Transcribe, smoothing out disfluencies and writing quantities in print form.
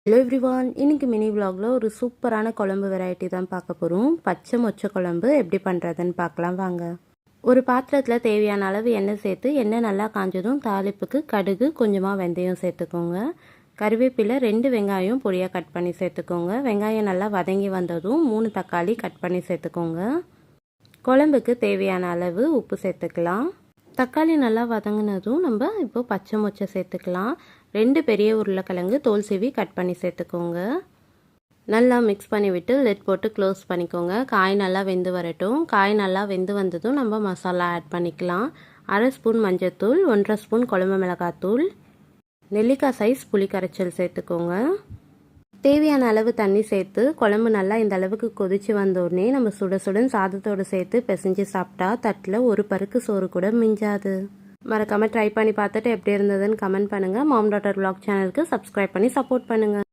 Hello everyone, இன்னைக்கு mini விலாகில் ஒரு சூப்பரான குழம்பு வெரைட்டி தான் பார்க்க போகிறோம். பச்சை மொச்சை குழம்பு எப்படி பண்ணுறதுன்னு பார்க்கலாம் வாங்க. ஒரு பாத்திரத்தில் தேவையான அளவு எண்ணெய் சேர்த்து எண்ணெய் நல்லா காஞ்சதும் தாளிப்புக்கு கடுகு, கொஞ்சமாக வெந்தயம் சேர்த்துக்கோங்க. கருவேப்பிலை 2 வெங்காயம் பொடியாக கட் பண்ணி சேர்த்துக்கோங்க. வெங்காயம் நல்லா வதங்கி வந்ததும் 3 தக்காளி கட் பண்ணி சேர்த்துக்கோங்க. குழம்புக்கு தேவையான அளவு உப்பு சேர்த்துக்கலாம். தக்காளி நல்லா வதங்கினதும் நம்ம இப்போ பச்சை மொச்சை சேர்த்துக்கலாம். 2 பெரிய உருளைக்கிழங்கு தோல் சீவி கட் பண்ணி சேர்த்துக்கோங்க. நல்லா மிக்ஸ் பண்ணி விட்டு லெட் போட்டு க்ளோஸ் பண்ணிக்கோங்க. காய் நல்லா வெந்து வரட்டும். காய் நல்லா வெந்து வந்ததும் நம்ம மசாலா ஆட் பண்ணிக்கலாம். 1/2 ஸ்பூன் மஞ்சள்தூள், 1/2 ஸ்பூன் குழம்பு மிளகாத்தூள், நெல்லிக்காய் சைஸ் புளி கரைச்சல் சேர்த்துக்கோங்க. தேவையான அளவு தண்ணி சேர்த்து குழம்பு நல்லா இந்த அளவுக்கு கொதிச்சு வந்தோடனே நம்ம சுட சுடன் சாதத்தோடு சேர்த்து பிசைஞ்சு சாப்பிட்டா தட்டில் ஒரு பருக்கு சோறு கூட மிஞ்சாது. மறக்காமல் ட்ரை பண்ணி பார்த்துட்டு எப்படி இருந்ததுன்னு கமெண்ட் பண்ணுங்கள். மாம் டாட்டர் விலாக் சேனலுக்கு சப்ஸ்கிரைப் பண்ணி சப்போர்ட் பண்ணுங்கள்.